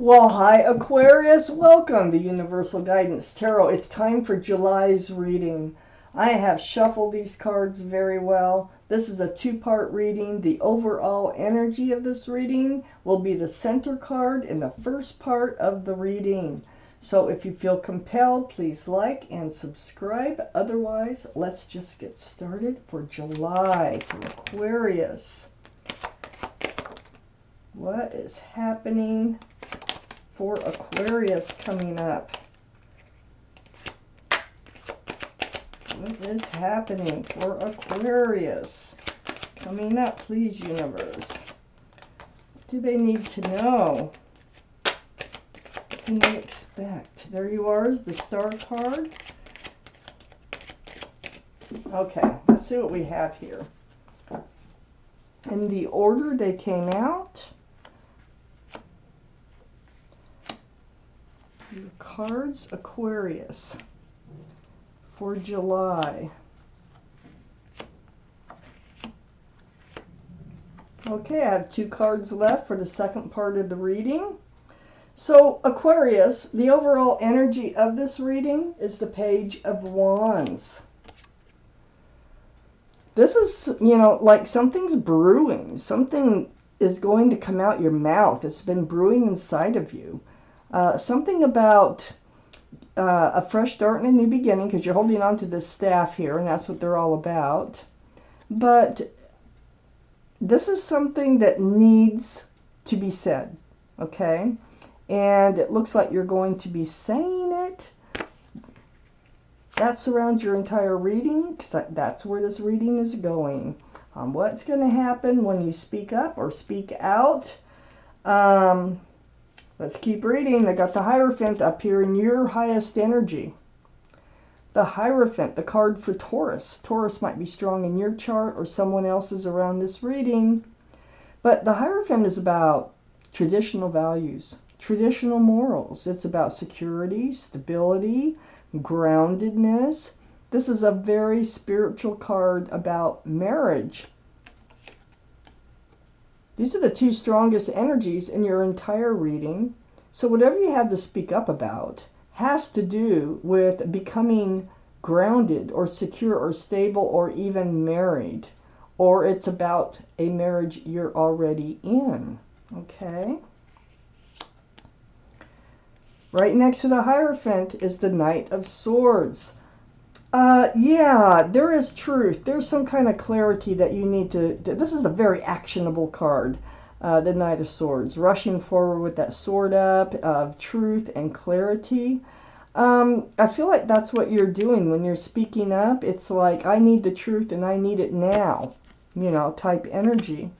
Well, hi Aquarius, welcome to Universal Guidance Tarot. It's time for July's reading. I have shuffled these cards very well. This is a two-part reading. The overall energy of this reading will be the center card in the first part of the reading. So if you feel compelled, please like and subscribe. Otherwise, let's just get started for July from Aquarius. What is happening for Aquarius coming up? What is happening for Aquarius coming up, please, universe? What do they need to know? What can they expect? There you are, is the star card. Okay, let's see what we have here. In the order they came out, your cards, Aquarius, for July. Okay, I have two cards left for the second part of the reading. So, Aquarius, the overall energy of this reading is the Page of Wands. This is, like something's brewing. Something is going to come out your mouth. It's been brewing inside of you. Something about a fresh start and a new beginning, because you're holding on to this staff here, and that's what they're all about. But this is something that needs to be said, okay? And it looks like you're going to be saying it. That surrounds your entire reading, because that's where this reading is going. What's going to happen when you speak up or speak out? Let's keep reading. I got the Hierophant up here in your highest energy. The Hierophant, the card for Taurus. Taurus might be strong in your chart or someone else's around this reading. But the Hierophant is about traditional values, traditional morals. It's about security, stability, groundedness. This is a very spiritual card about marriage. These are the two strongest energies in your entire reading. So whatever you have to speak up about has to do with becoming grounded or secure or stable or even married. Or it's about a marriage you're already in. Okay? Right next to the Hierophant is the Knight of Swords. Yeah, there is truth. There's some kind of clarity that you need to... This is a very actionable card, the Knight of Swords. Rushing forward with that sword up of truth and clarity. I feel like that's what you're doing when you're speaking up. It's like, I need the truth and I need it now, type energy.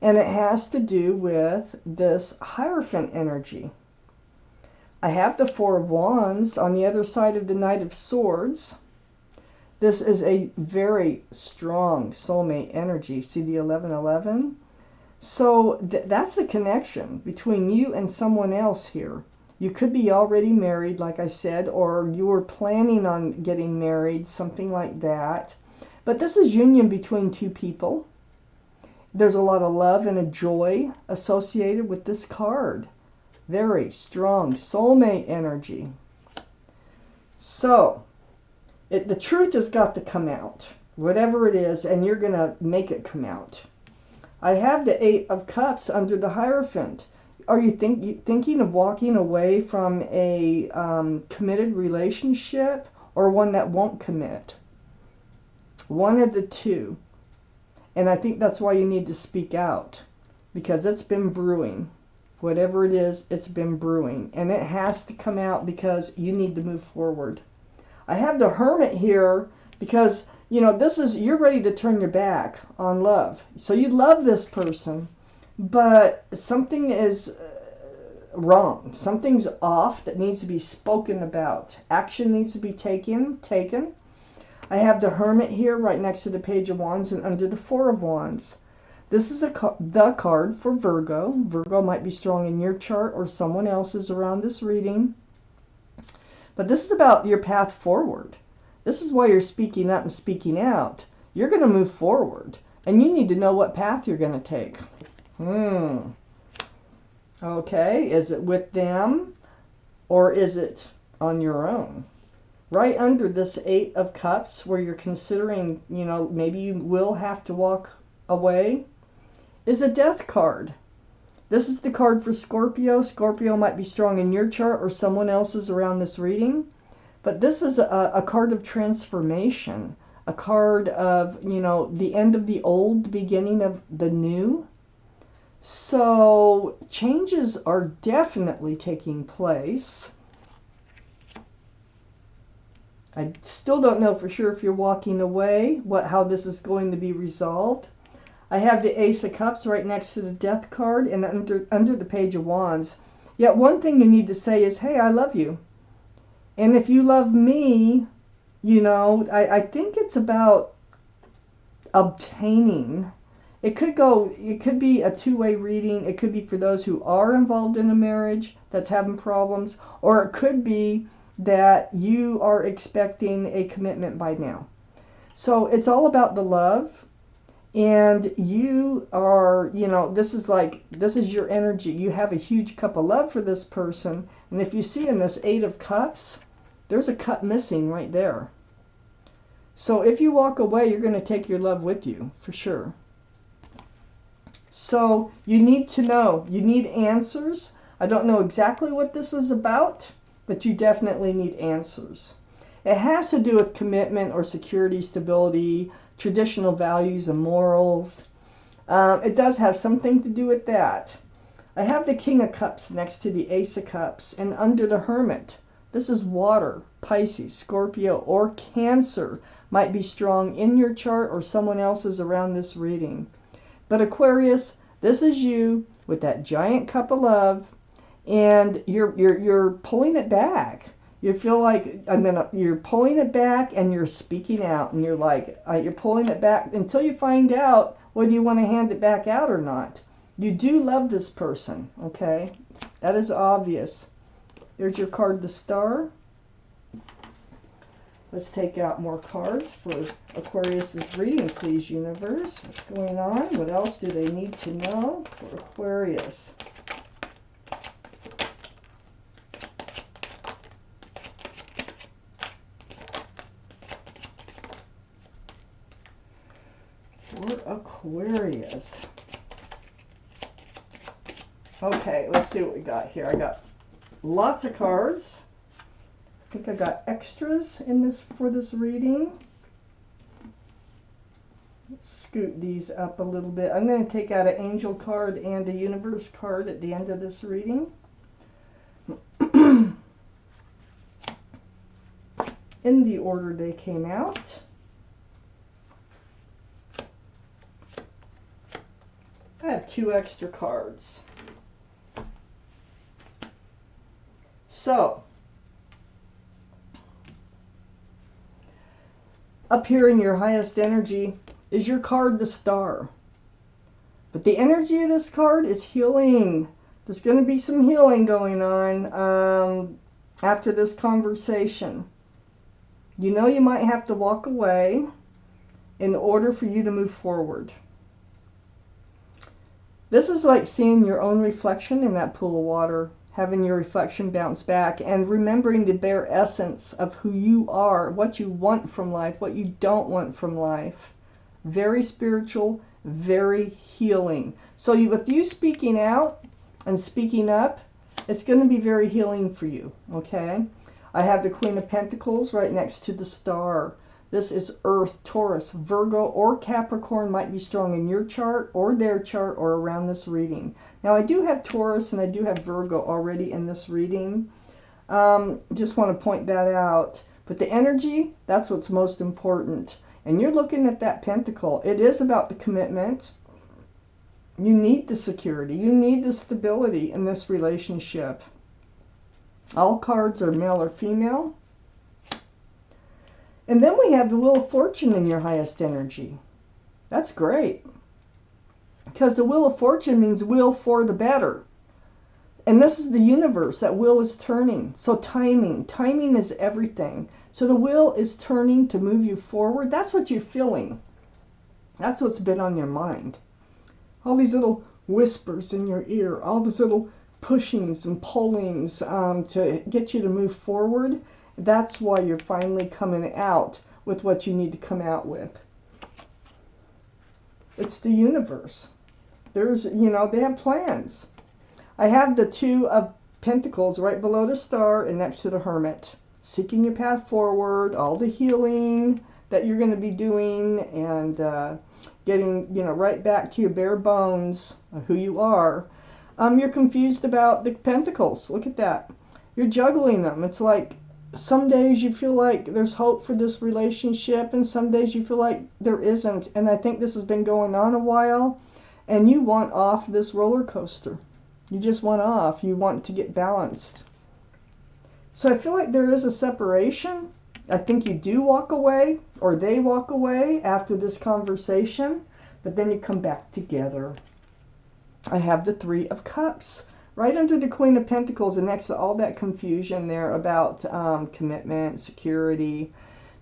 And it has to do with this Hierophant energy. I have the Four of Wands on the other side of the Knight of Swords. This is a very strong soulmate energy. See the 1111? So that's the connection between you and someone else here. You could be already married, like I said, or you were planning on getting married, something like that. But this is union between two people. There's a lot of love and a joy associated with this card. Very strong soulmate energy. So, the truth has got to come out, whatever it is, and you're going to make it come out. I have the Eight of Cups under the Hierophant. Are you thinking of walking away from a committed relationship or one that won't commit? One of the two. And I think that's why you need to speak out, because it's been brewing. Whatever it is, it's been brewing. And it has to come out because you need to move forward. I have the Hermit here because, you're ready to turn your back on love. So you love this person, but something is wrong. Something's off that needs to be spoken about. Action needs to be taken. I have the Hermit here right next to the Page of Wands and under the Four of Wands. This is the card for Virgo. Virgo might be strong in your chart or someone else's around this reading. But this is about your path forward. This is why you're speaking up and speaking out. You're going to move forward. And you need to know what path you're going to take. Okay, is it with them or is it on your own? Right under this Eight of Cups, where you're considering, maybe you will have to walk away, is a Death card. This is the card for Scorpio. Scorpio might be strong in your chart or someone else's around this reading. But this is a card of transformation, a card of, the end of the old, the beginning of the new. So changes are definitely taking place. I still don't know for sure if you're walking away, how this is going to be resolved. I have the Ace of Cups right next to the Death card and under the Page of Wands. Yet one thing you need to say is, hey, I love you. And if you love me, I think it's about obtaining. It could be a two-way reading. It could be for those who are involved in a marriage that's having problems, or it could be that you are expecting a commitment by now. So it's all about the love. And you are, this is your energy. You have a huge cup of love for this person. And if you see in this Eight of Cups, there's a cup missing right there. So if you walk away, you're going to take your love with you, for sure. So you need to know. You need answers. I don't know exactly what this is about, but you definitely need answers. It has to do with commitment or security, stability, traditional values and morals. It does have something to do with that. I have the King of Cups next to the Ace of Cups, and under the Hermit. This is water. Pisces, Scorpio, or Cancer might be strong in your chart or someone else's around this reading. But Aquarius, this is you with that giant cup of love, and you're pulling it back. You feel like you're pulling it back and you're speaking out, and you're like, you're pulling it back until you find out whether you want to hand it back out or not. You do love this person, okay? That is obvious. There's your card, the Star. Let's take out more cards for Aquarius's reading, please, universe. What's going on? What else do they need to know for Aquarius? Aquarius. Okay, let's see what we got here. I got lots of cards. I think I got extras in this for this reading. Let's scoot these up a little bit. I'm going to take out an angel card and a universe card at the end of this reading. In the order they came out. I have 2 extra cards. So, up here in your highest energy is your card, the Star. But the energy of this card is healing. There's going to be some healing going on after this conversation. You know you might have to walk away in order for you to move forward. This is like seeing your own reflection in that pool of water, having your reflection bounce back, and remembering the bare essence of who you are, what you want from life, what you don't want from life. Very spiritual, very healing. So with you speaking out and speaking up, it's going to be very healing for you, okay? I have the Queen of Pentacles right next to the Star. This is Earth, Taurus, Virgo, or Capricorn might be strong in your chart or their chart or around this reading. Now, I do have Taurus and I do have Virgo already in this reading. Just want to point that out. But the energy, that's what's most important. And you're looking at that pentacle. It is about the commitment. You need the security. You need the stability in this relationship. All cards are male or female. And then we have the Wheel of Fortune in your highest energy. That's great. Because the Wheel of Fortune means wheel for the better. And this is the universe. That wheel is turning. So timing. Timing is everything. So the wheel is turning to move you forward. That's what you're feeling. That's what's been on your mind. All these little whispers in your ear. All these little pushings and pullings to get you to move forward. That's why you're finally coming out with what you need to come out with. It's the universe. There's, you know, they have plans. I have the Two of Pentacles right below the Star and next to the Hermit. Seeking your path forward, all the healing that you're going to be doing, and getting, you know, right back to your bare bones of who you are. You're confused about the Pentacles. Look at that. You're juggling them. It's like some days you feel like there's hope for this relationship, and some days you feel like there isn't. And I think this has been going on a while, and you want off this roller coaster. You just want off. You want to get balanced. So I feel like there is a separation. I think you do walk away, or they walk away after this conversation, but then you come back together. I have the Three of Cups right under the Queen of Pentacles, and next to all that confusion there about commitment, security.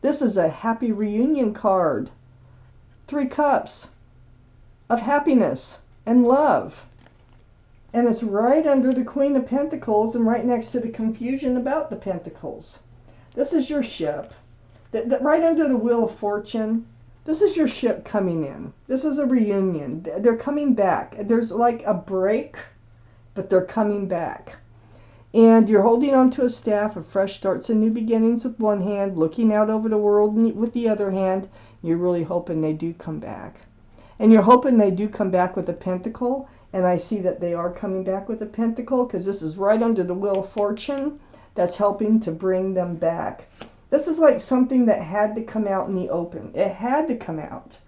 This is a happy reunion card. 3 cups of happiness and love. And it's right under the Queen of Pentacles and right next to the confusion about the Pentacles. This is your ship. Right under the Wheel of Fortune. This is your ship coming in. This is a reunion. They're coming back. There's like a break, but they're coming back. And you're holding onto a staff of fresh starts and new beginnings with one hand, looking out over the world with the other hand. You're really hoping they do come back. And you're hoping they do come back with a pentacle. And I see that they are coming back with a pentacle, because this is right under the Wheel of Fortune that's helping to bring them back. This is like something that had to come out in the open. It had to come out.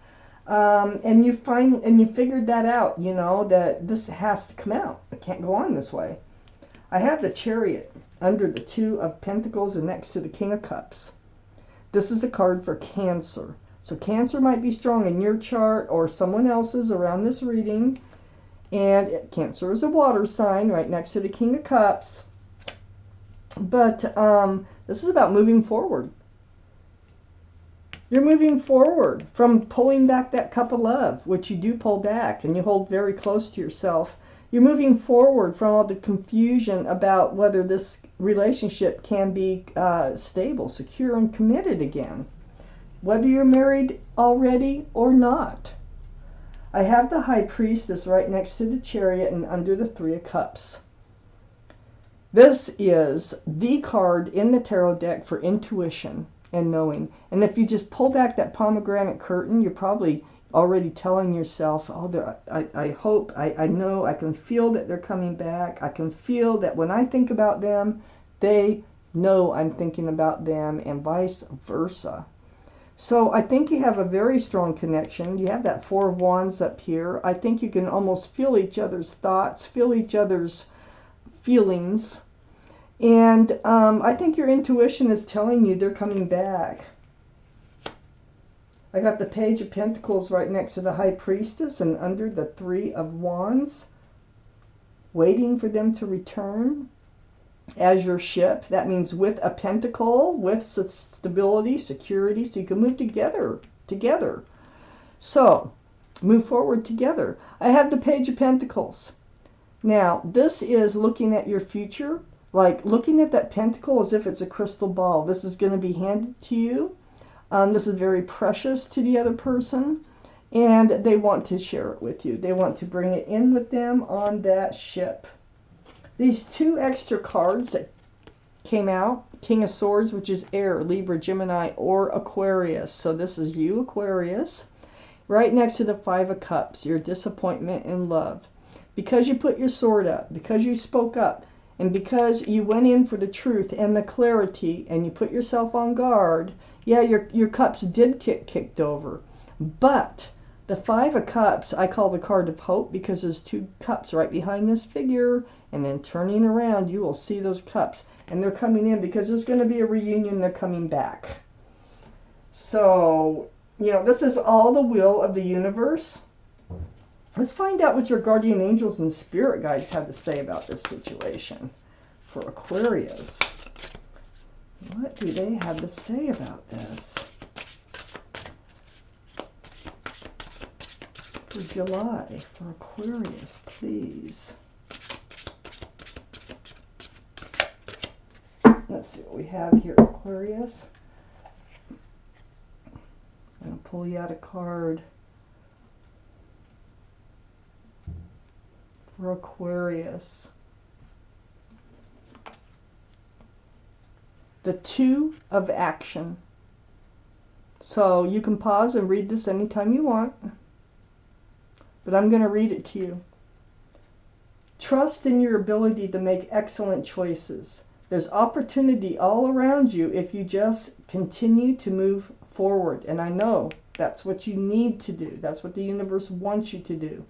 And you figured that out, you know, that this has to come out. It can't go on this way. I have the Chariot under the Two of Pentacles and next to the King of Cups. This is a card for Cancer. So Cancer might be strong in your chart or someone else's around this reading. And Cancer is a water sign right next to the King of Cups. But this is about moving forward. You're moving forward from pulling back that cup of love, which you do pull back and you hold very close to yourself. You're moving forward from all the confusion about whether this relationship can be stable, secure, and committed again. Whether you're married already or not. I have the High Priestess right next to the Chariot and under the Three of Cups. This is the card in the tarot deck for intuition and knowing. And if you just pull back that pomegranate curtain, you're probably already telling yourself, oh, I hope, I know, I can feel that they're coming back. I can feel that when I think about them, they know I'm thinking about them, and vice versa. So I think you have a very strong connection. You have that Four of Wands up here. I think you can almost feel each other's thoughts, feel each other's feelings. And I think your intuition is telling you they're coming back. I got the Page of Pentacles right next to the High Priestess and under the Three of Wands, waiting for them to return as your ship. That means with a pentacle, with stability, security, so you can move together. So, move forward together. I have the Page of Pentacles. Now, this is looking at your future, like looking at that pentacle as if it's a crystal ball. This is going to be handed to you. This is very precious to the other person, and they want to share it with you. They want to bring it in with them on that ship. These 2 extra cards that came out, King of Swords, which is air, Libra, Gemini, or Aquarius. So this is you, Aquarius. Right next to the Five of Cups, your disappointment in love. Because you put your sword up, because you spoke up, and because you went in for the truth and the clarity, and you put yourself on guard, yeah, your cups did get kicked over. But the Five of Cups, I call the card of hope, because there's 2 cups right behind this figure, and then turning around, you will see those cups. And they're coming in because there's going to be a reunion. They're coming back. So, you know, this is all the will of the universe. Let's find out what your guardian angels and spirit guides have to say about this situation for Aquarius. What do they have to say about this? For July, for Aquarius, please. see what we have here, Aquarius. I'm going to pull you out a card for Aquarius. The Two of Action. So you can pause and read this anytime you want, but I'm going to read it to you. Trust in your ability to make excellent choices. There's opportunity all around you if you just continue to move forward. And I know that's what you need to do. That's what the universe wants you to do.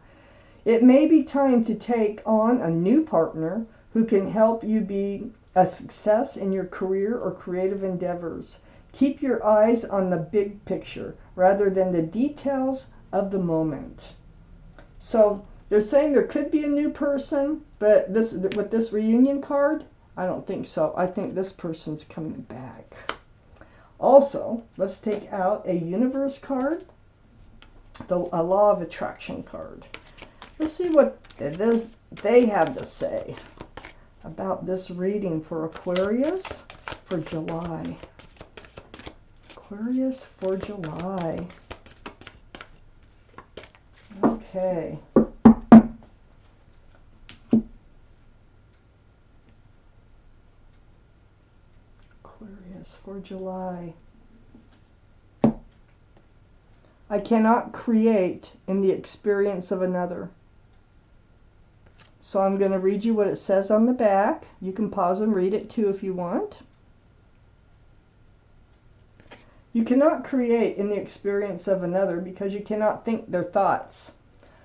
It may be time to take on a new partner who can help you be a success in your career or creative endeavors. Keep your eyes on the big picture rather than the details of the moment. So they're saying there could be a new person, but with this reunion card, I don't think so. I think this person's coming back. Also, let's take out a universe card, a law of attraction card. Let's see what they have to say about this reading for Aquarius for July. Aquarius for July. Okay. Aquarius for July. I cannot create in the experience of another. So I'm going to read you what it says on the back. You can pause and read it too if you want. You cannot create in the experience of another because you cannot think their thoughts.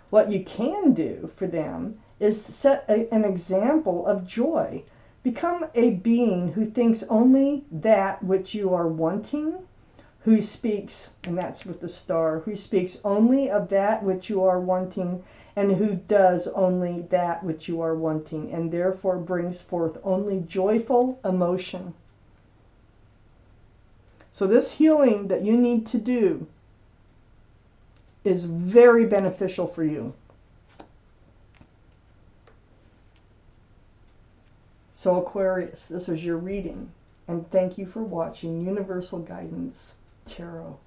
What you can do for them is to set an example of joy. Become a being who thinks only that which you are wanting, who speaks, and that's with the star, who speaks only of that which you are wanting, and who does only that which you are wanting, and therefore brings forth only joyful emotion. So this healing that you need to do is very beneficial for you. So Aquarius, this was your reading, and thank you for watching Universal Guidance Tarot.